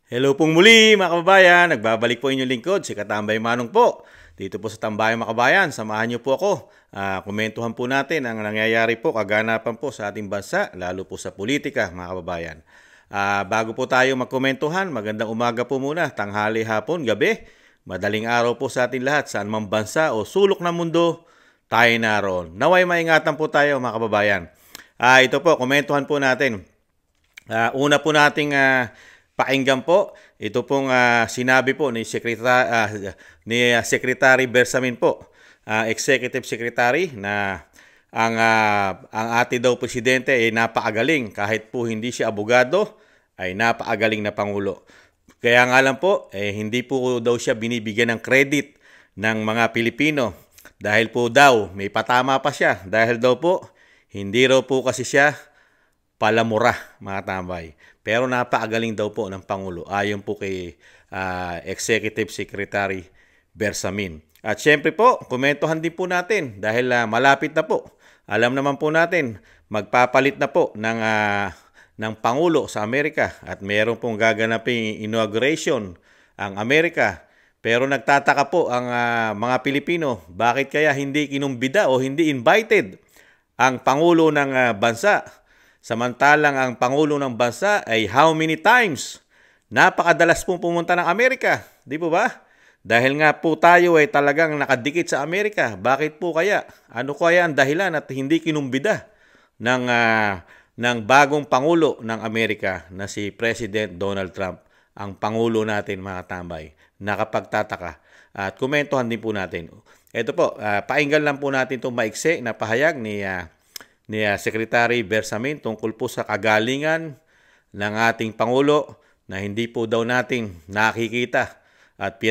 Hello pong muli mga kababayan, nagbabalik po inyong lingkod, si Katambay Manong po. Dito po sa Tambayang mga kababayan, samahan niyo po ako. Komentuhan po natin ang nangyayari po, kaganapan po sa ating bansa, lalo po sa politika mga kababayan. Bago po tayo magkomentuhan, magandang umaga po muna, tanghali, hapon, gabi. Madaling araw po sa ating lahat, saan mang bansa o sulok ng mundo, tayo naroon. Naway maingatan po tayo mga kababayan. Ito po, komentuhan po natin. Una po nating pakinggan po, ito pong sinabi po ni Secretary Bersamin po, Executive Secretary, na ang ating daw presidente ay napakagaling, kahit po hindi siya abogado, ay napakagaling na pangulo. Kaya nga lang po, hindi po daw siya binibigyan ng credit ng mga Pilipino dahil po daw may patama pa siya, dahil daw po hindi raw po kasi siya palamura mga tambay. Pero napakagaling daw po ng Pangulo ayon po kay Executive Secretary Bersamin. At syempre po, komentuhan din po natin dahil malapit na po. Alam naman po natin, magpapalit na po ng Pangulo sa Amerika at meron pong gaganaping inauguration ang Amerika. Pero nagtataka po ang mga Pilipino, bakit kaya hindi kinumbida o hindi invited ang Pangulo ng bansa? Samantalang ang Pangulo ng bansa ay how many times? Napakadalas pong pumunta ng Amerika. Di po ba? Dahil nga po tayo ay talagang nakadikit sa Amerika. Bakit po kaya? Ano kaya ang dahilan at hindi kinumbida ng bagong Pangulo ng Amerika na si President Donald Trump? Ang Pangulo natin mga tambay. Nakapagtataka. At komentuhan din po natin. Ito po, painggan lang po natin itong maiksi na pahayag ni Secretary Bersamin tungkol po sa kagalingan ng ating Pangulo na hindi po daw nating nakikita at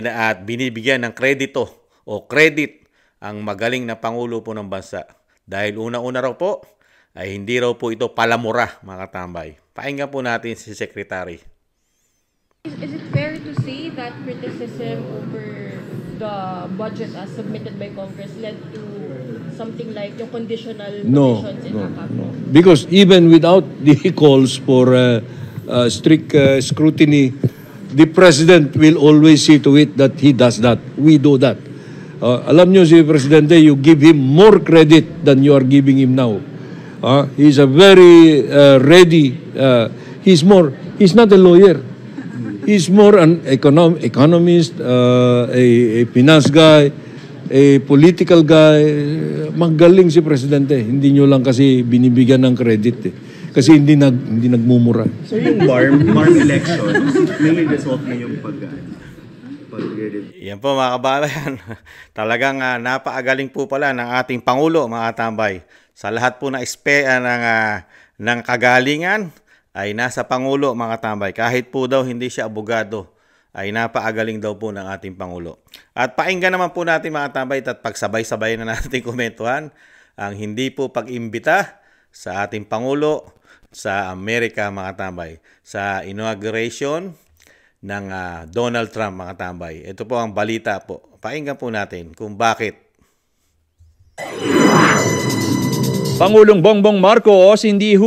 binibigyan ng kredito o credit ang magaling na Pangulo po ng bansa. Dahil una-una raw po ay hindi raw po ito palamura mga tambay. Pakinggan po natin si Secretary. Is it fair to say that criticism over the budget as submitted by Congress led to something like yung conditional provisions in AKAP? No. Because even without the calls for strict scrutiny, the President will always see to it that he does that. We do that. Alam nyo si Presidente, you give him more credit than you are giving him now. He's a very ready, he's not a lawyer. He's more an economist, a finance guy, a political guy. Magaling si Presidente. Hindi nyo lang kasi binibigyan ng credit eh. Kasi hindi nagmumura. So yung MARM elections, may result na yung Yan po mga kababayan. Talagang napakagaling po pala ng ating Pangulo mga tambay. Sa lahat po ng kagalingan ay nasa Pangulo mga tambay. Kahit po daw hindi siya abogado, ay napakagaling daw po ng ating Pangulo. At pakinggan naman po natin mga tambay at pagsabay-sabay na natin komentuhan ang hindi po pag-imbita sa ating Pangulo sa Amerika mga tambay. Sa inauguration ng Donald Trump mga tambay. Ito po ang balita po. Pakinggan po natin kung bakit. Pangulong Bongbong Marcos hindi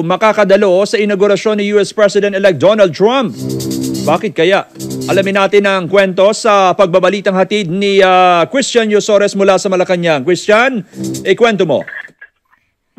makakadalo sa inaugurasyon ni US President-elect Donald Trump. Bakit kaya? Alamin natin ang kwento sa pagbabalitang hatid ni Christian Yosores mula sa Malacanang. Christian, ikwento mo.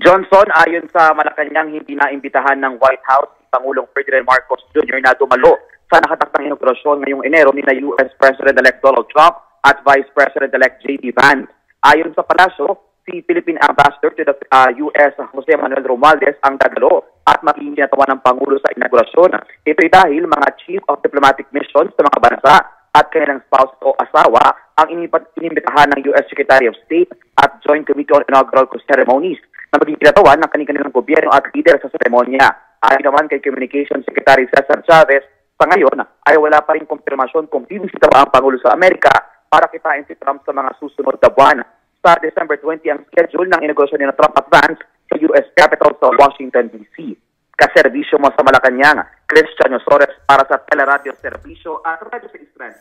Johnson, ayon sa Malacanang, hindi naimbitahan ng White House si Pangulong Ferdinand Marcos Jr. na dumalo sa nakatakdang inaugurasyon ngayong Enero ni US President-elect Donald Trump at Vice President-elect J.D. Vance. Ayon sa palasyo, si Philippine Ambassador to the U.S. Jose Manuel Romualdez ang dadalo at magiging kinatawan ng Pangulo sa inaugurasyon. Ito'y dahil mga Chief of Diplomatic Missions sa mga bansa at kanilang spouse o asawa ang inimbitahan ng U.S. Secretary of State at Joint Committee on Inaugural Ceremonies na magiging kinatawan ng kanilang gobyerno at leader sa seremonya. Ayon naman kay Communications Secretary Cesar Chavez, sa ngayon ay wala pa rin kumpirmasyon kung bibisita ba ang Pangulo sa Amerika para kitain si Trump sa mga susunod na buwan. Sa December 20 ang schedule ng inaugurasyon ni Trump at Vance sa U.S. Capitol sa Washington, D.C. Kaserbisyo mo sa Malacanang, Christian Yosores para sa Teleradio Serbisyo at Radio sa Israel.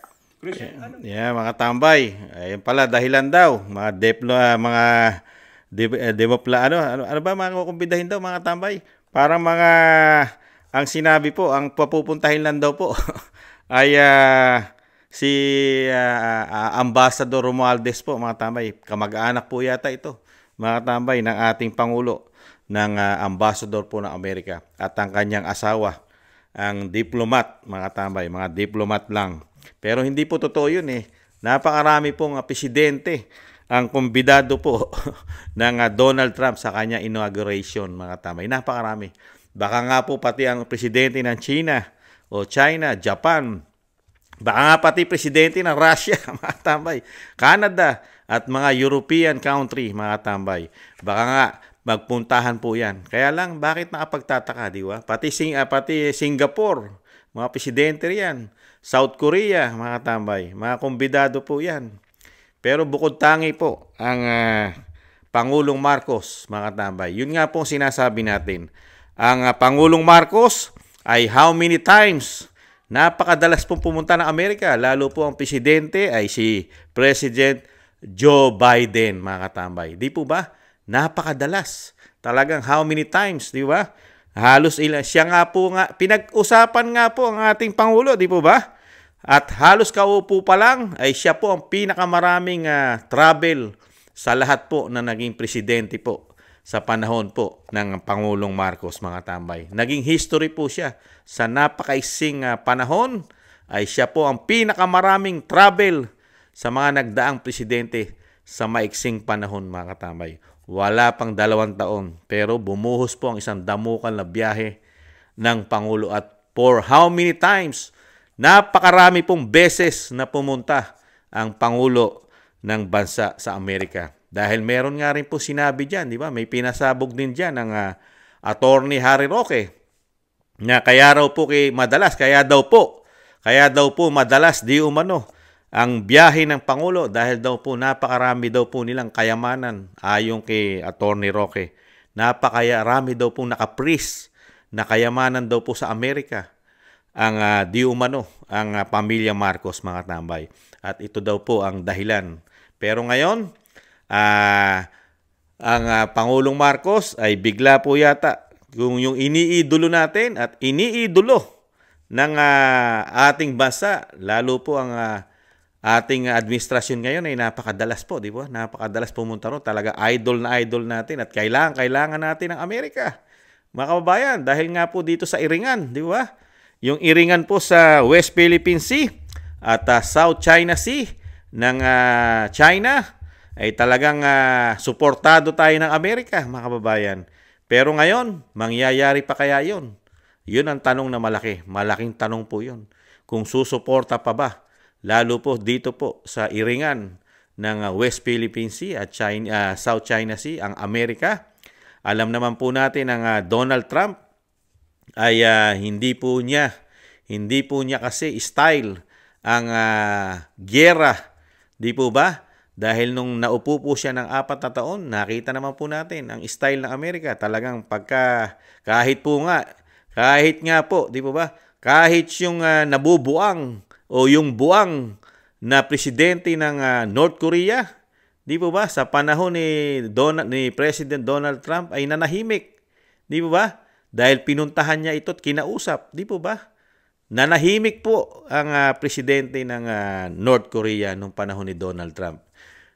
Yeah, mga tambay. Ayun pala dahilan daw, ano ba mga kukumbidahin daw mga tambay? Parang mga ang sinabi po, ang papupuntahin lang daw po ay si Ambassador Romualdez po, mga tambay. Kamag-anak po yata ito, mga tambay, ng ating Pangulo, ng Ambassador po ng Amerika. At ang kanyang asawa, ang diplomat, mga tambay, mga diplomat lang. Pero hindi po totoo yun eh. Napakarami pong presidente ang kumbidado po ng Donald Trump sa kanya inauguration, mga tambay. Napakarami. Baka nga po pati ang presidente ng China o China, Japan, baka nga pati presidente ng Russia, mga tambay, Canada at mga European country, mga tambay. Baka nga magpuntahan po yan. Kaya lang, bakit nakapagtataka, di ba? Pati Singapore, mga presidente riyan. South Korea, mga tambay, mga kumbidado po yan. Pero bukod tangi po ang Pangulong Marcos, mga tambay. Yun nga po sinasabi natin. Ang Pangulong Marcos ay how many times napakadalas pong pumunta ng Amerika. Lalo po ang presidente ay si President Joe Biden, mga katambay. Di po ba? Napakadalas. Talagang how many times, di ba? Halos siya nga po nga, pinag-usapan nga po ang ating Pangulo, di po ba? At halos kaupo pa lang ay siya po ang pinakamaraming travel sa lahat po na naging presidente po sa panahon po ng Pangulong Marcos, mga tambay. Naging history po siya. Sa napakaising panahon ay siya po ang pinakamaraming travel sa mga nagdaang presidente sa maiksing panahon, mga katambay. Wala pang 2 taon, pero bumuhos po ang isang damukal na biyahe ng Pangulo. At for how many times, napakarami pong beses na pumunta ang Pangulo ng bansa sa Amerika. Dahil meron nga rin po sinabi dyan, di ba? May pinasabog din dyan ng Attorney Harry Roque na kaya daw po madalas di umano ang biyahe ng Pangulo dahil daw po napakarami daw po nilang kayamanan ayon kay Attorney Roque. Napakarami daw po nakapris na kayamanan daw po sa Amerika ang di umano ang pamilya Marcos, mga tambay. At ito daw po ang dahilan. Pero ngayon, ang Pangulong Marcos ay bigla po yata kung yung iniidolo natin at iniidolo ng ating bansa, lalo po ang ating administrasyon ngayon ay napakadalas po, di ba? Napakadalas pumunta ron. Talaga idol na idol natin at kailangan natin ng Amerika, mga kababayan, dahil nga po dito sa Iringan, di ba? Yung Iringan po sa West Philippine Sea at South China Sea ng China ay talagang suportado tayo ng Amerika, mga kababayan. Pero ngayon, mangyayari pa kaya yun? Yun ang tanong na malaki. Malaking tanong po yun. Kung susuporta pa ba, lalo po dito po sa Iringan ng West Philippine Sea at South China Sea, ang Amerika. Alam naman po natin ang Donald Trump ay hindi po niya kasi style ang giyera, di po ba? Dahil nung naupo po siya ng 4 na taon, nakita naman po natin ang style ng Amerika. Talagang kahit nga po, di po ba? Kahit yung nabubuang o yung buang na presidente ng North Korea, di po ba? Sa panahon ni President Donald Trump ay nanahimik, di po ba? Dahil pinuntahan niya ito at kinausap, di po ba? Nanahimik po ang presidente ng North Korea nung panahon ni Donald Trump.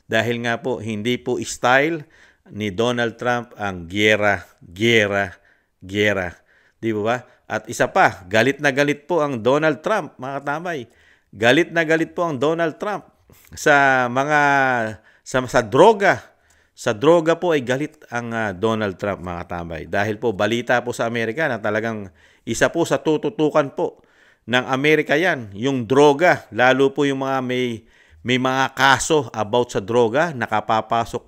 Dahil nga po, hindi po style ni Donald Trump ang giyera. Di ba? At isa pa, galit na galit po ang Donald Trump, mga katambay. Galit na galit po ang Donald Trump sa droga. Sa droga po ay galit ang Donald Trump, mga katambay. Dahil po, balita po sa Amerika na talagang isa po sa tututukan po ng Amerika yan, yung droga. Lalo po yung mga may mga kaso about sa droga, nakakapasok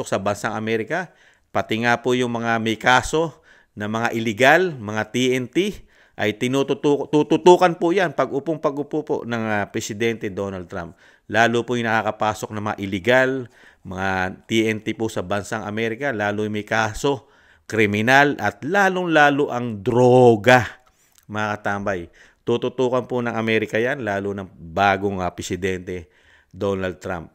sa bansang Amerika. Pati nga po yung mga may kaso na mga illegal, mga TNT, ay tututukan po yan pag-upo po ng Presidente Donald Trump. Lalo po yung nakakapasok na mga illegal, mga TNT po sa bansang Amerika, lalo yung may kaso, kriminal, at lalong-lalo ang droga, mga katambay. Tututukan po ng Amerika yan, lalo ng bagong presidente Donald Trump.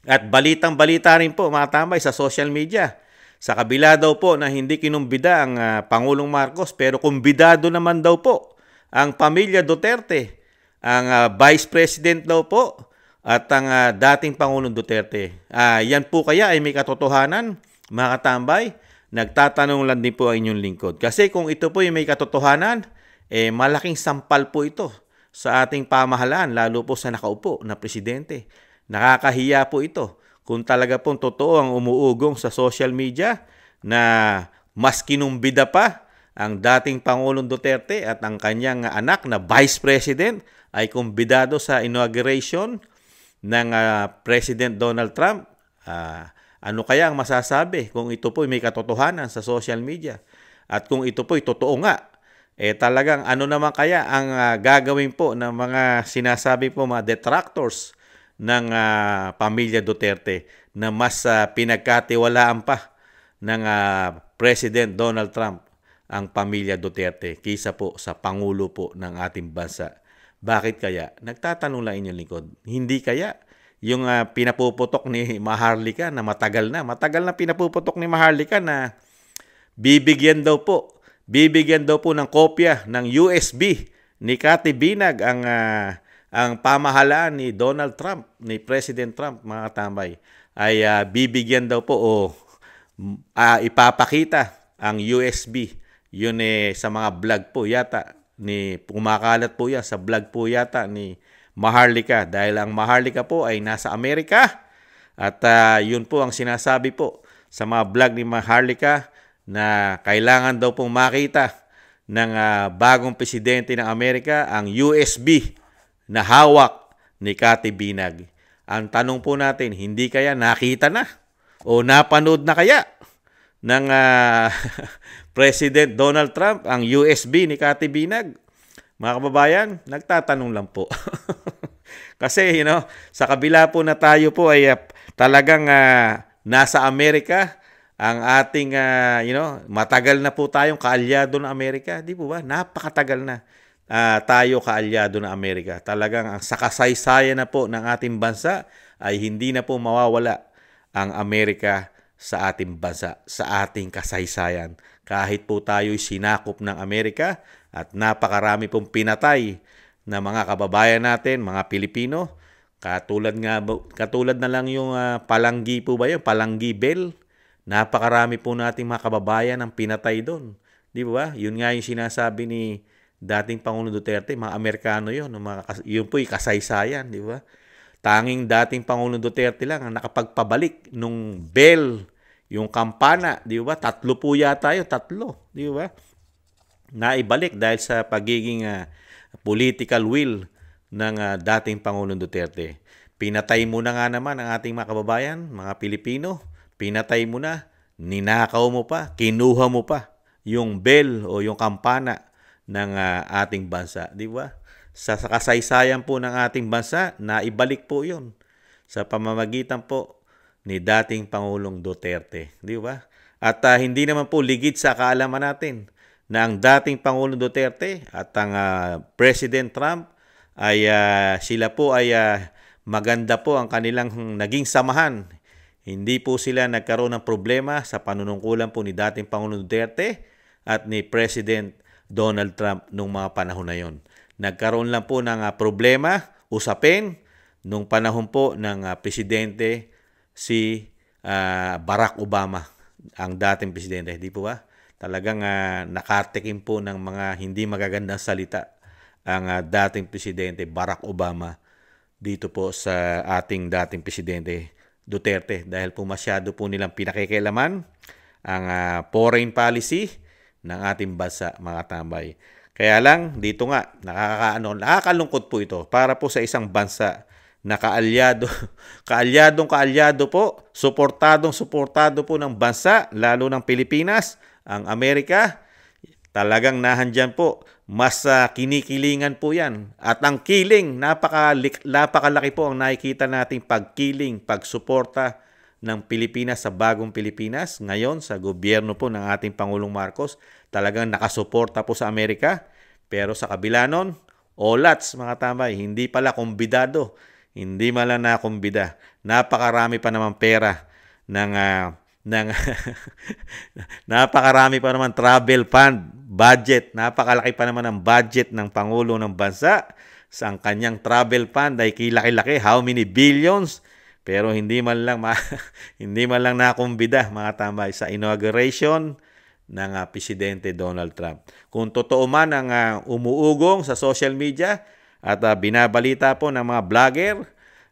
At balitang-balita rin po, mga tambay, sa social media. Sa kabila daw po na hindi kinumbida ang Pangulong Marcos, pero kumbidado naman daw po ang pamilya Duterte, ang Vice President daw po at ang dating Pangulong Duterte. Yan po kaya ay may katotohanan, mga katambay? Nagtatanong lang din po ang inyong lingkod. Kasi kung ito po ay may katotohanan, malaking sampal po ito sa ating pamahalaan, lalo po sa nakaupo na presidente. Nakakahiya po ito kung talaga pong totoo ang umuugong sa social media na mas kinumbida pa ang dating Pangulong Duterte at ang kanyang anak na Vice President ay kumbidado sa inauguration ng President Donald Trump. Ano kaya ang masasabi kung ito po may katotohanan sa social media? At kung ito po ay totoo nga, talagang ano naman kaya ang gagawin po ng mga sinasabi po mga detractors ng pamilya Duterte na mas pinagkatiwalaan pa ng President Donald Trump ang pamilya Duterte kaysa po sa Pangulo po ng ating bansa. Bakit kaya? Nagtatanong lang inyong lingkod. Hindi kaya yung pinapuputok ni Maharlika na matagal na pinapuputok ni Maharlika na bibigyan daw po ng kopya ng USB ni Cathy Binag ang pamahalaan ni Donald Trump, ni President Trump, mga katambay, ay bibigyan daw po o ipapakita ang USB. Yun sa mga vlog po yata, kumakalat po yan sa vlog po yata ni Maharlika. Dahil ang Maharlika po ay nasa Amerika at yun po ang sinasabi po sa mga vlog ni Maharlika na kailangan daw pong makita ng bagong presidente ng Amerika ang USB na hawak ni Cathy Binag. Ang tanong po natin, hindi kaya nakita na o napanood na kaya ng President Donald Trump ang USB ni Cathy Binag? Mga kababayan, nagtatanong lang po. Kasi, sa kabila po na tayo po ay talagang nasa Amerika, ang ating, matagal na po tayong kaalyado ng Amerika. Di po ba? Napakatagal na tayo kaalyado ng Amerika. Talagang sa kasaysayan na po ng ating bansa ay hindi na po mawawala ang Amerika sa ating bansa, sa ating kasaysayan. Kahit po tayo'y sinakop ng Amerika at napakarami pong pinatay na mga kababayan natin, mga Pilipino, katulad na lang yung Palanggi po ba yun? Palanggi Bell. Napakarami po nating mga kababayan ang pinatay doon. Di ba? Yun nga yung sinasabi ni dating Pangulong Duterte, mga Amerikano yun. Yun po yung kasaysayan, di ba? Tanging dating Pangulong Duterte lang ang nakapagpabalik nung bell, yung kampana, di ba? 3 po yata yun, 3, di ba? Naibalik dahil sa pagiging political will ng dating Pangulong Duterte. Pinatay mo na nga naman ang ating mga kababayan, mga Pilipino. Pinatay mo na, ninakaw mo pa, kinuha mo pa yung bell o yung kampana ng ating bansa, di ba? Sa kasaysayan po ng ating bansa, naibalik po yun sa pamamagitan po ni dating Pangulong Duterte, di ba? At hindi naman po ligid sa kaalaman natin na ang dating Pangulong Duterte at ang President Trump ay sila po ay maganda po ang kanilang naging samahan. Hindi po sila nagkaroon ng problema sa panunungkulan po ni dating Pangulong Duterte at ni President Donald Trump nung mga panahon na yon. Nagkaroon lang po ng problema, usapin, nung panahon po ng presidente si Barack Obama, ang dating presidente. Di po ba? Talagang nakatikim po ng mga hindi magagandang salita ang dating presidente Barack Obama dito po sa ating dating presidente Duterte dahil po masyado po nilang pinakikialaman ang foreign policy ng ating bansa, mga tambay. Kaya lang, dito nga, nakakalungkot po ito para po sa isang bansa na kaalyado po, suportado po ng bansa, lalo ng Pilipinas, ang Amerika, talagang nahandyan po, mas kinikilingan po yan. At ang kiling, napakalaki po ang nakikita nating pagkiling, pagsuporta ng Pilipinas sa bagong Pilipinas. Ngayon, sa gobyerno po ng ating Pangulong Marcos, talagang nakasuporta po sa Amerika. Pero sa kabila nun, olats mga tambay, hindi pala kumbidado. Hindi mala na kumbida. Napakarami pa naman pera ng ng napakarami pa naman travel fund, budget, napakalaki pa naman ang budget ng Pangulo ng Bansa sa ang kanyang travel fund ay kilaki-laki, how many billions, pero hindi man lang hindi man lang nakumbida mga tambay sa inauguration ng Presidente Donald Trump. Kung totoo man ang umuugong sa social media at binabalita po ng mga vlogger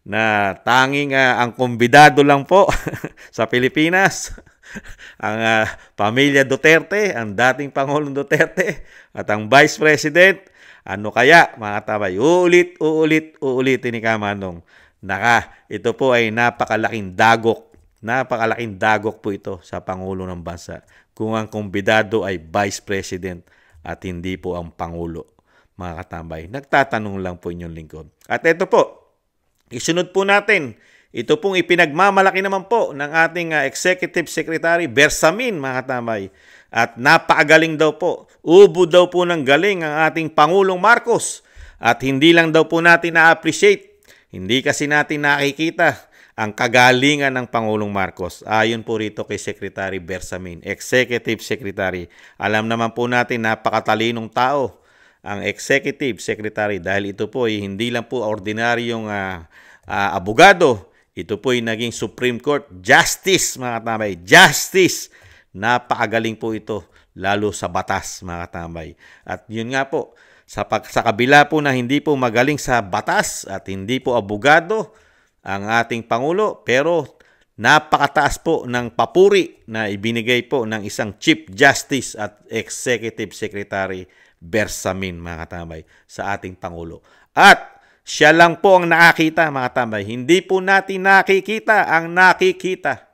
na tanging ang kumbidado lang po sa Pilipinas, ang pamilya Duterte, ang dating Pangulong Duterte at ang Vice President, ano kaya mga tabay, uulitin ni Kamanong. Ito po ay napakalaking dagok po ito sa Pangulo ng Bansa. Kung ang kumbidado ay Vice President at hindi po ang Pangulo, mga katambay. Nagtatanong lang po inyong lingkod. At ito po, isunod po natin, ito pong ipinagmamalaki naman po ng ating Executive Secretary Bersamin, mga katambay. At napakagaling daw po. Ubo daw po ng galing ang ating Pangulong Marcos. At hindi lang daw po natin na-appreciate. Hindi kasi natin nakikita ang kagalingan ng Pangulong Marcos. Ayon po rito kay Secretary Bersamin, Executive Secretary. Alam naman po natin napakatalinong tao ang Executive Secretary dahil ito po ay hindi lang po ordinaryong abogado. Ito po ay naging Supreme Court Justice, mga katambay. Justice! Napakagaling po ito, lalo sa batas, mga katambay. At yun nga po, sa kabila po na hindi po magaling sa batas at hindi po abogado ang ating Pangulo, pero napakataas po ng papuri na ibinigay po ng isang Chief Justice at Executive Secretary Bersamin, mga katambay, sa ating Pangulo. At siya lang po ang nakakita, mga katambay. Hindi po natin nakikita ang nakikita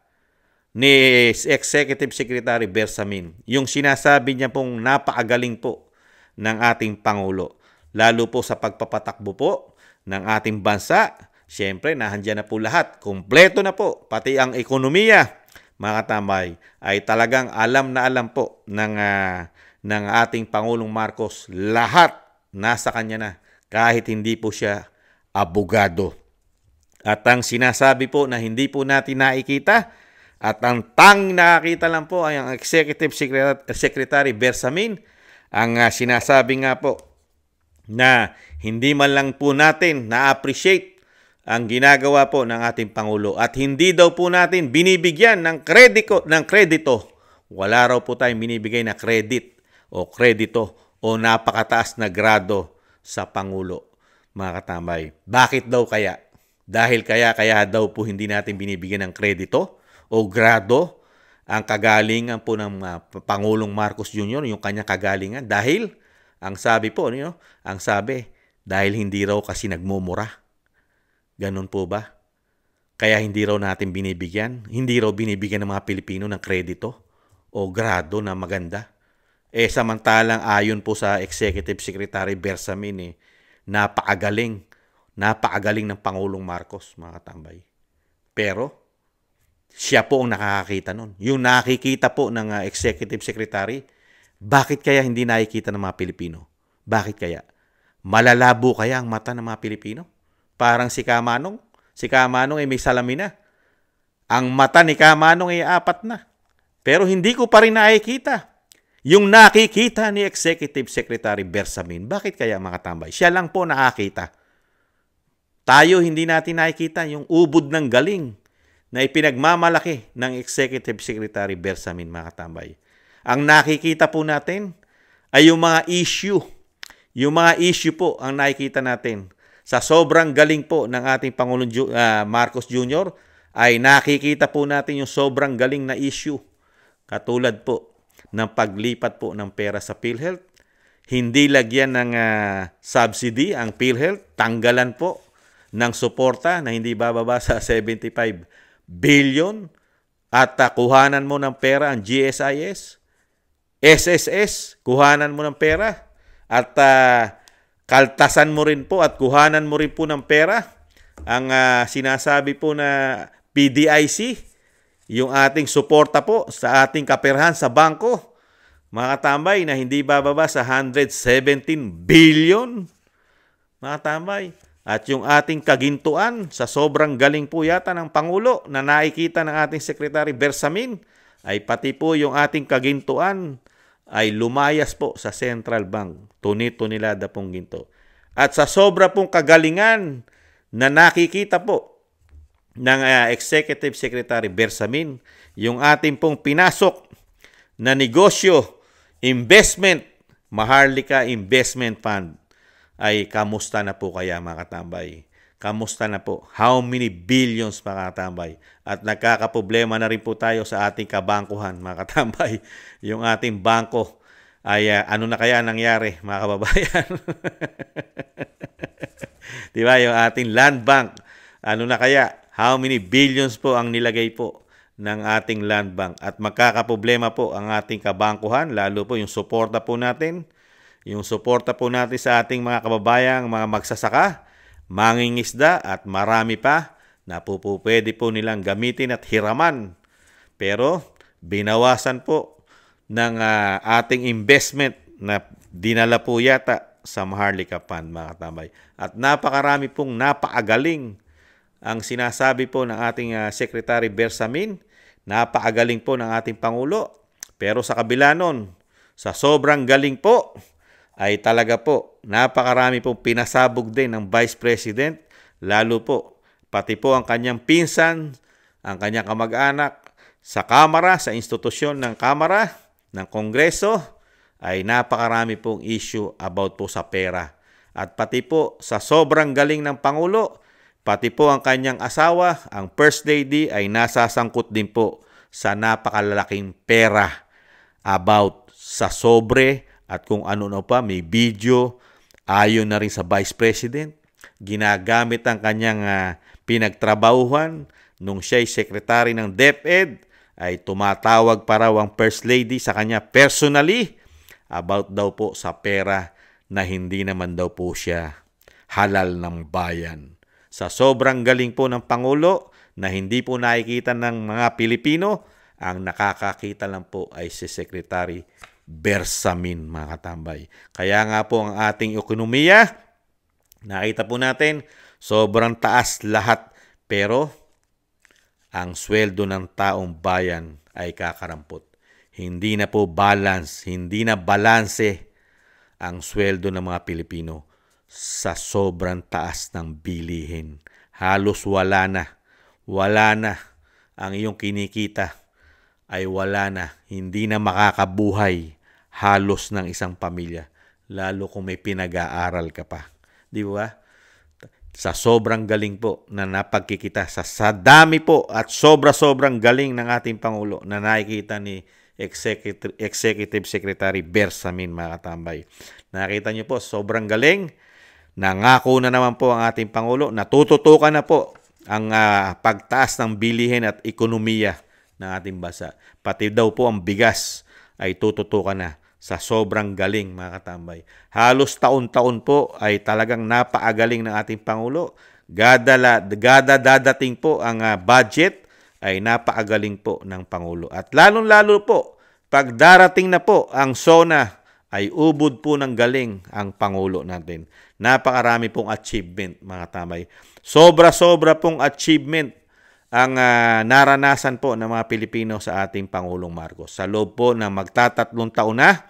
ni Executive Secretary Bersamin. Yung sinasabi niya pong napakagaling po ng ating Pangulo. Lalo po sa pagpapatakbo po ng ating bansa. Siyempre, nahandyan na po lahat. Kompleto na po. Pati ang ekonomiya, mga katambay, ay talagang alam na alam po ng ating Pangulong Marcos. Lahat nasa kanya na. Kahit hindi po siya abogado. At ang sinasabi po na hindi po natin nakikita at ang nakakita lang po ay ang Executive Secretary Bersamin. Ang sinasabi nga po na hindi man lang po natin na-appreciate ang ginagawa po ng ating Pangulo at hindi daw po natin binibigyan ng kredito. Wala raw po tayong binibigay na credit o kredito o napakataas na grado sa Pangulo, mga katambay. Bakit daw kaya? Dahil kaya daw po hindi natin binibigyan ng kredito o grado ang kagalingan po ng Pangulong Marcos Jr., yung kanyang kagalingan. Dahil, ang sabi po, dahil hindi raw kasi nagmumura. Ganun po ba? Kaya hindi raw natin binibigyan? Hindi raw binibigyan ng mga Pilipino ng kredito o grado na maganda? Samantalang ayon po sa Executive Secretary Bersamin, napakagaling ng Pangulong Marcos, mga katambay. Pero, siya po ang nakakakita nun. Yung nakikita po ng Executive Secretary, bakit kaya hindi nakikita ng mga Pilipino? Bakit kaya? Malalabo kaya ang mata ng mga Pilipino? Parang si Kamanong. Si Kamanong ay may salamin na. Ang mata ni Kamanong ay 4 na. Pero hindi ko pa rin nakikita. Yung nakikita ni Executive Secretary Bersamin, bakit kaya mga tambay? Siya lang po nakakita. Tayo hindi natin nakikita yung ubod ng galing na ipinagmamalaki ng Executive Secretary Bersamin, mga katambay. Ang nakikita po natin ay yung mga issue. Yung mga issue po ang nakikita natin. Sa sobrang galing po ng ating Pangulong Marcos Jr. ay nakikita po natin yung sobrang galing na issue. Katulad po ng paglipat po ng pera sa PhilHealth. Hindi lagyan ng subsidy ang PhilHealth. Tanggalan po ng suporta na hindi bababa sa 75 billion at kuhanan mo ng pera ang GSIS, SSS, kuhanan mo ng pera at kaltasan mo rin po at kuhanan mo rin po ng pera ang sinasabi po na PDIC, yung ating suporta po sa ating kaperahan sa bangko, mga katambay, na hindi bababa sa 117 billion. Mga katambay, At yung ating kagintuan sa sobrang galing po yata ng Pangulo na nakikita ng ating Secretary Bersamin, ay pati po yung ating kagintuan ay lumayas po sa Central Bank. Tuni-tunilada pong ginto. At sa sobra pong kagalingan na nakikita po ng Executive Secretary Bersamin, yung ating pong pinasok na negosyo, investment, Maharlika Investment Fund, ay kamusta na po kaya mga katambay? Kamusta na po? How many billions mga katambay? At nagkakaproblema na rin po tayo sa ating kabangkuhan mga katambay. Yung ating bangko ay ano na kaya nangyari mga kababayan? Diba? Yung ating land bank, ano na kaya? How many billions po ang nilagay po ng ating land bank? At magkakaproblema po ang ating kabangkuhan, lalo po yung suporta po natin. Yung suporta po natin sa ating mga kababayang, mga magsasaka, mangingisda at marami pa na po pwede po nilang gamitin at hiraman. Pero binawasan po ng ating investment na dinala po yata sa Maharlika Fund mga katambay. At napakarami pong napakagaling ang sinasabi po ng ating Secretary Bersamin. Napakagaling po ng ating Pangulo. Pero sa kabila nun, sa sobrang galing po, ay talaga po napakarami pong pinasabog din ng Vice President, lalo po pati po ang kanyang pinsan, ang kanyang kamag-anak sa Kamara, sa institusyon ng Kamara, ng Kongreso, ay napakarami pong issue about po sa pera. At pati po sa sobrang galing ng Pangulo, pati po ang kanyang asawa, ang First Lady, ay nasasangkot din po sa napakalalaking pera about sa sobre. At kung ano pa, may video, ayon na rin sa Vice President. Ginagamit ang kanyang pinagtrabahuhan nung siya'y Secretary ng DepEd, ay tumatawag pa raw ang First Lady sa kanya personally about daw po sa pera na hindi naman daw po siya halal ng bayan. Sa sobrang galing po ng Pangulo na hindi po nakikita ng mga Pilipino, ang nakakakita lang po ay si Secretary Bersamin mga katambay. Kaya nga po ang ating ekonomiya, nakita po natin, sobrang taas lahat. Pero ang sweldo ng taong bayan ay kakarampot. Hindi na po balance, hindi na balanse ang sweldo ng mga Pilipino sa sobrang taas ng bilihin. Halos wala na. Wala na. Ang iyong kinikita ay wala na. Hindi na makakabuhay halos ng isang pamilya, lalo kung may pinag-aaral ka pa. Di ba? Sa sobrang galing po na napagkikita, sa dami po at sobra-sobrang galing ng ating Pangulo na nakikita ni Executive Secretary Bersamin mga katambay. Nakita niyo po, sobrang galing. Nangako na naman po ang ating Pangulo, natututukan na po ang pagtaas ng bilihin at ekonomiya ng ating bansa. Pati daw po ang bigas ay tututukan na sa sobrang galing mga katambay. Halos taon-taon po ay talagang napaagaling ng ating Pangulo. Dadating po ang budget ay napaagaling po ng Pangulo. At lalong-lalo po, pag darating na po ang SONA, ay ubod po ng galing ang Pangulo natin. Napakarami pong achievement mga katambay. Sobra-sobra pong achievement ang naranasan po ng mga Pilipino sa ating Pangulong Marcos. Sa loob po ng magtatatlong taon na,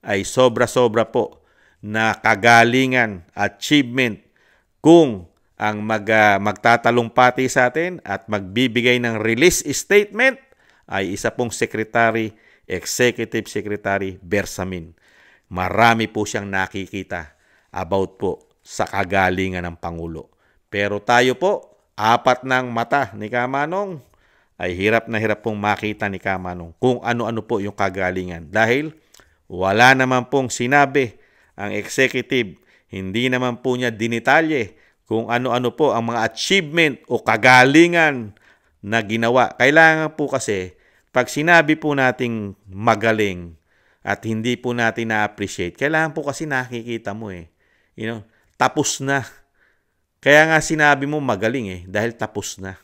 ay sobra-sobra po na kagalingan, achievement, kung ang magtatalumpati sa atin at magbibigay ng release statement ay isa pong Executive Secretary Bersamin. Marami po siyang nakikita about po sa kagalingan ng Pangulo. Pero tayo po, apat ng mata ni Kamanong, ay hirap na hirap pong makita ni Kamanong kung ano-ano po yung kagalingan. Dahil wala naman pong sinabi ang executive, hindi naman po niya dinitalye kung ano-ano po ang mga achievement o kagalingan na ginawa. Kailangan po kasi, pag sinabi po nating magaling at hindi po natin na-appreciate, kailangan po kasi nakikita mo tapos na. Kaya nga sinabi mo magaling dahil tapos na.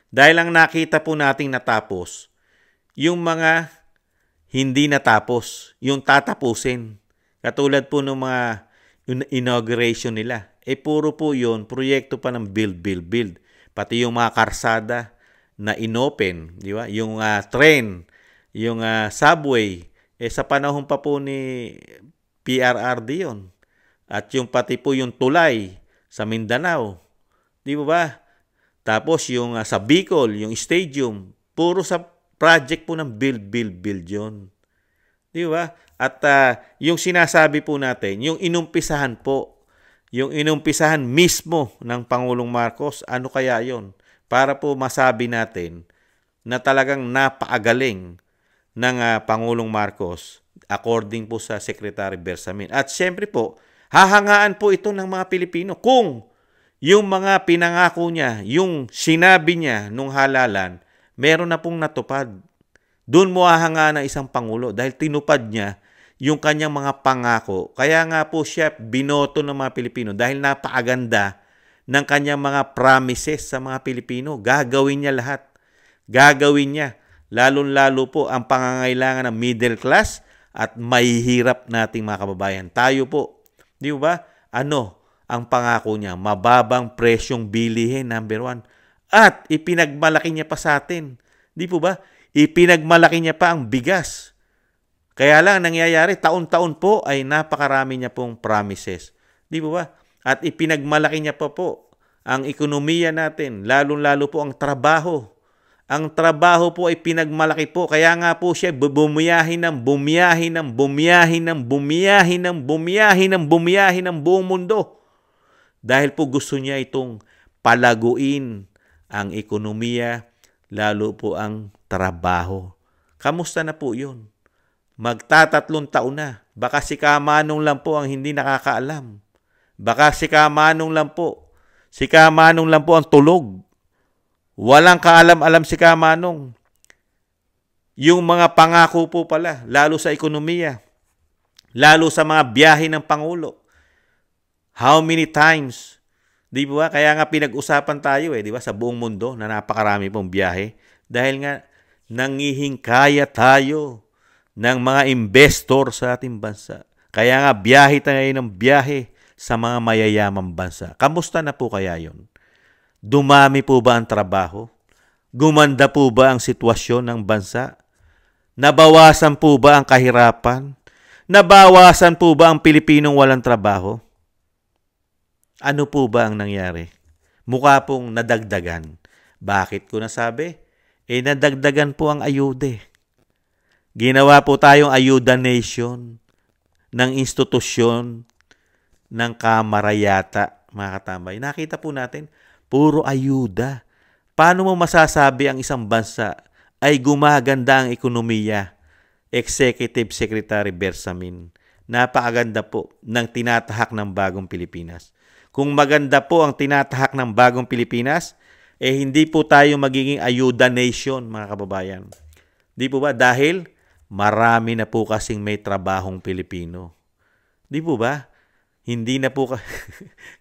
Dahil ang nakita po nating natapos, yung mga hindi natapos, yung tatapusin. Katulad po ng mga inauguration nila. puro po yun, proyekto pa ng build. Pati yung mga karsada na inopen, di ba? Yung train, yung subway, sa panahon pa po ni PRRD yun. At yung pati po yung tulay sa Mindanao, di ba? Tapos yung sa Bicol, yung stadium, puro sa project po ng build yun. Di ba? At yung sinasabi po natin, yung inumpisahan po, yung inumpisahan mismo ng Pangulong Marcos, ano kaya yon? Para po masabi natin na talagang napakagaling ng Pangulong Marcos according po sa Secretary Bersamin. At siyempre po, hahangaan po ito ng mga Pilipino kung yung mga pinangako niya, yung sinabi niya nung halalan, meron na pong natupad. Doon mo hahangaan ng isang Pangulo dahil tinupad niya yung kanyang mga pangako. Kaya nga po siya binoto ng mga Pilipino dahil napakaganda ng kanyang mga promises sa mga Pilipino. Gagawin niya lahat. Gagawin niya. Lalo-lalo po ang pangangailangan ng middle class at mahihirap nating mga kababayan. Tayo po. Di ba? Ano ang pangako niya? Mababang presyong bilihin, number 1. At ipinagmalaki niya pa sa atin. Di po ba? Ipinagmalaki niya pa ang bigas. Kaya lang nangyayari, taon-taon po ay napakarami niya pong promises. Di ba? At ipinagmalaki niya pa po ang ekonomiya natin, lalo-lalo po ang trabaho. Ang trabaho po ay pinagmalaki po. Kaya nga po siya bumiyahin ng buong mundo. Dahil po gusto niya itong palaguin ang ekonomiya, lalo po ang trabaho. Kamusta na po yun? Magtatatlong taon na. Baka si Kamanong lang po ang hindi nakakaalam. Baka si Kamanong lang po. Si Kamanong lang po ang tulog. Walang kaalam-alam si Kamanong. Yung mga pangako po pala, lalo sa ekonomiya, lalo sa mga biyahe ng Pangulo. How many times? Di ba? Kaya nga pinag-usapan tayo di ba? Sa buong mundo na napakarami pong biyahe. Dahil nga nangihingkaya tayo ng mga investor sa ating bansa. Kaya nga biyahe tayo ng biyahe sa mga mayayamang bansa. Kamusta na po kaya yun? Dumami po ba ang trabaho? Gumanda po ba ang sitwasyon ng bansa? Nabawasan po ba ang kahirapan? Nabawasan po ba ang Pilipinong walang trabaho? Ano po ba ang nangyari? Mukha pong nadagdagan. Bakit ko nasabi? Nadagdagan po ang ayude. Ginawa po tayong ayuda nation ng institusyon ng kamarayata, mga katambay. Nakita po natin, puro ayuda. Paano mo masasabi ang isang bansa ay gumaganda ang ekonomiya? Executive Secretary Bersamin. Napakaganda po ng tinatahak ng bagong Pilipinas. Kung maganda po ang tinatahak ng bagong Pilipinas, hindi po tayo magiging ayuda nation, mga kababayan. Di po ba? Dahil marami na po kasing may trabahong Pilipino. Di po ba? Hindi na po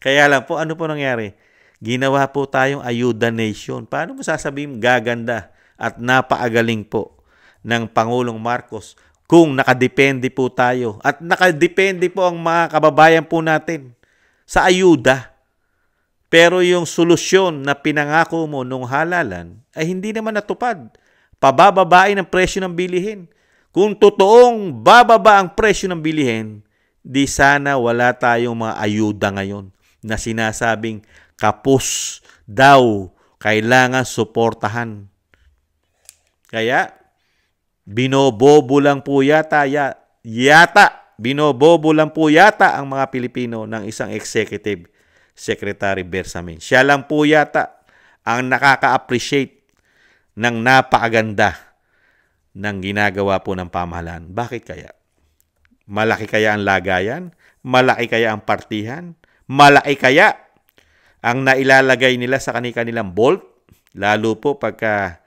kaya lang po, ano po nangyari? Ginawa po tayong ayuda nation. Paano mo sasabihin gaganda at napaagaling po ng Pangulong Marcos kung nakadepende po tayo at nakadepende po ang mga kababayan po natin sa ayuda. Pero yung solusyon na pinangako mo nung halalan ay hindi naman natupad. Pabababain ang presyo ng bilihin. Kung totoong bababa ang presyo ng bilihin, di sana wala tayong mga ayuda ngayon na sinasabing kapos daw kailangan suportahan. Kaya, binobobo lang po binobobo lang po yata ang mga Pilipino ng isang Executive Secretary Bersamin. Siya lang po yata ang nakaka-appreciate ng napakaganda ng ginagawa po ng pamahalaan. Bakit kaya? Malaki kaya ang lagayan? Malaki kaya ang partihan? Malaki kaya ang nailalagay nila sa kanilang vault? Lalo po pagka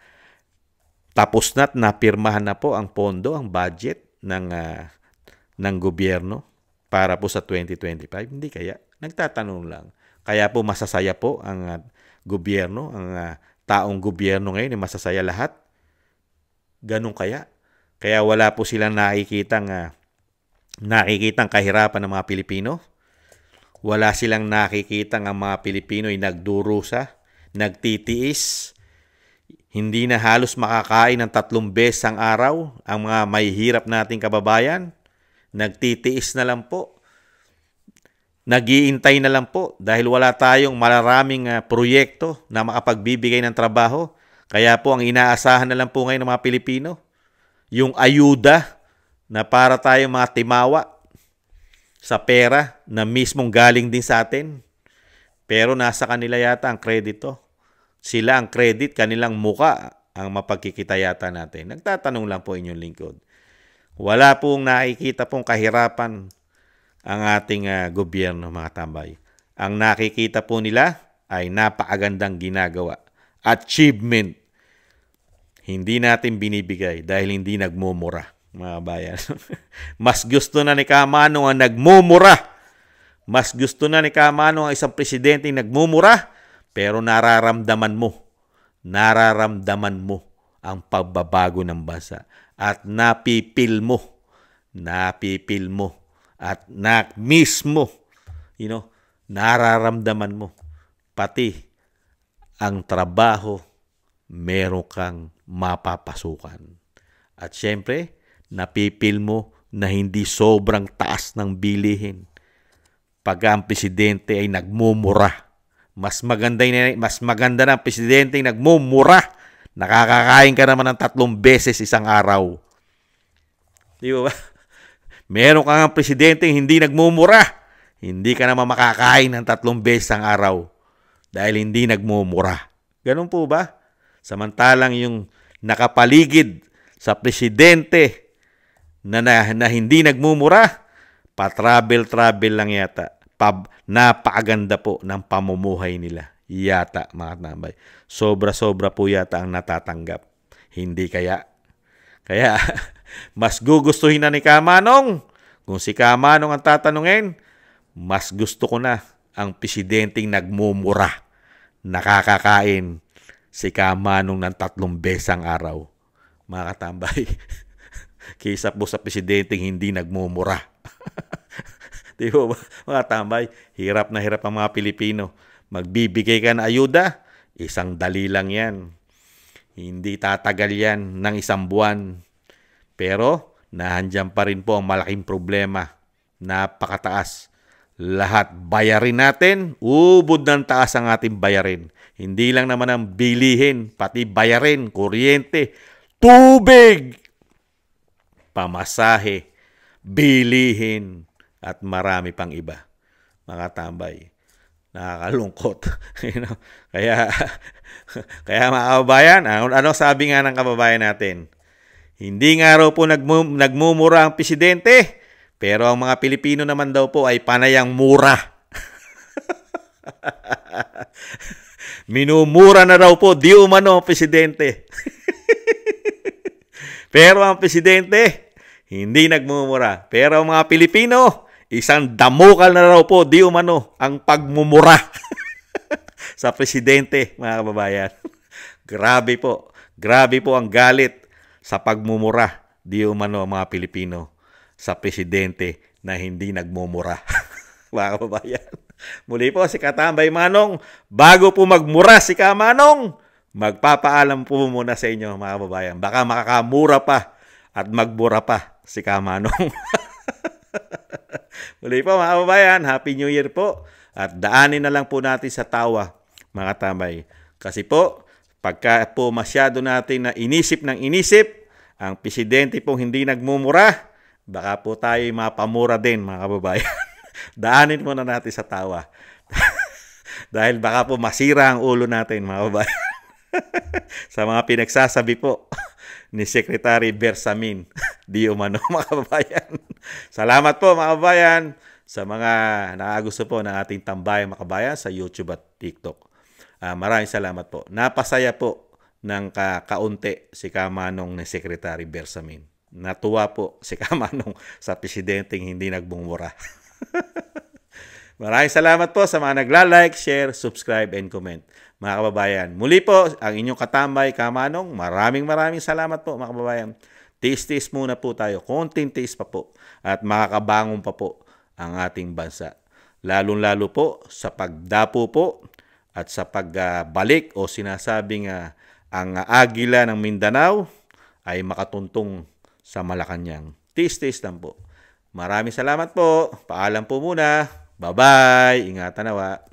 tapos na't napirmahan na po ang pondo, ang budget ng gobyerno para po sa 2025. Hindi kaya? Nagtatanong lang. Kaya po masasaya po ang gobyerno, ang taong gobyerno ngayon, masasaya lahat. Ganun kaya? Kaya wala po silang nakikitang kahirapan ng mga Pilipino. Wala silang nakikita ang mga Pilipino ay nagdurusa, nagtitiis. Hindi na halos makakain ng 3 beses ang araw ang mga mahihirap nating kababayan. Nagtitiis na lang po. Nag-iintay na lang po dahil wala tayong maraming proyekto na makapagbibigay ng trabaho. Kaya po ang inaasahan na lang po ngayon ng mga Pilipino, yung ayuda na para tayong mga timawa sa pera na mismong galing din sa atin. Pero nasa kanila yata ang kredito. Sila ang credit, kanilang muka ang mapagkikita yata natin. Nagtatanong lang po inyong lingkod. Wala pong nakikita pong kahirapan ang ating gobyerno, mga tambay. Ang nakikita po nila ay napakagandang ginagawa. Achievement. Hindi natin binibigay dahil hindi nagmumura, mga bayan. Mas gusto na ni Kamanong ang nagmumura. Mas gusto na ni Kamanong ang isang presidente nagmumura, pero nararamdaman mo ang pagbabago ng bansa. At napipil mo at mismo, nararamdaman mo pati ang trabaho meron kang mapapasukan. At syempre, napipil mo na hindi sobrang taas ng bilihin. Pag ang presidente ay nagmumura, mas maganda na ang presidente ay nagmumura. Nakakakain ka naman ng 3 beses isang araw. Di ba? Meron kang presidente hindi nagmumura. Hindi ka naman makakain ng 3 beses ang araw dahil hindi nagmumura. Ganun po ba? Samantalang yung nakapaligid sa presidente na hindi nagmumura, pa-travel lang yata. Napakaganda po ng pamumuhay nila. Yata, mga tambay. Sobra-sobra po yata ang natatanggap. Hindi kaya? Kaya, mas gugustuhin na ni Kamanong. Kung si Kamanong ang tatanungin, mas gusto ko na ang presidenteng nagmumura. Nakakakain si Kamanong ng 3 beses ang araw. Mga katambay, kaysa po sa presidenteng hindi nagmumura. Di ba, mga tambay, hirap na hirap ang mga Pilipino. Magbibigay ka ng ayuda, 1 dali lang yan. Hindi tatagal yan ng 1 buwan. Pero, nahandyan pa rin po ang malaking problema. Napakataas. Lahat bayarin natin, ubod ng taas ang ating bayarin. Hindi lang naman ang bilihin, pati bayarin, kuryente, tubig, pamasahe, bilihin, at marami pang iba. Mga tambay, nakakalungkot. Kaya mga kababayan, ano sabi nga ng kababayan natin? Hindi nga raw po nagmumura ang presidente, pero ang mga Pilipino naman daw po ay panayang mura. Minumura na raw po, di umano ang presidente. Pero ang presidente, hindi nagmumura. Pero ang mga Pilipino, isang damukal na raw po, di umano, ang pagmumura sa presidente, mga kababayan. Grabe po ang galit sa pagmumura, di umano ang mga Pilipino sa presidente na hindi nagmumura. Mga kababayan. Muli po si Katambay Manong. Bago po magmura si Kamanong, magpapaalam po muna sa inyo, mga kababayan. Baka makakamura pa at magmura pa si Kamanong. Muli po mga kababayan, Happy New Year po. At daanin na lang po natin sa tawa, mga katambay. Kasi po, pagka po masyado natin na inisip ng inisip, ang presidente pong hindi nagmumura, baka po tayo mapamura din, mga kababayan. Daanin muna natin sa tawa. Dahil baka po masira ang ulo natin, mga kababayan. Sa mga pinagsasabi po ni Secretary Bersamin, di umano, mga kababayan. Salamat po, mga kababayan, sa mga nakagusto po ng ating tambayang mga kababayan sa YouTube at TikTok. Maraming salamat po. Napasaya po ng kaunti si Kamanong ni Secretary Bersamin. Natuwa po si Kamanong sa presidenteng hindi nagbumura. Maraming salamat po sa mga nagla-like, share, subscribe, and comment. Mga kababayan, muli po ang inyong katambay, Kamanong. Maraming salamat po, mga kababayan. Tiis-tiis muna po tayo. Konting tiis pa po. At makakabangon pa po ang ating bansa. lalong-lalo po sa pagdapo po at sa pagbalik o sinasabing ang agila ng Mindanao ay makatuntong sa Malacanang. Tiis-tiis lang po. Maraming salamat po. Paalam po muna. Bye-bye. Ingatan nawa.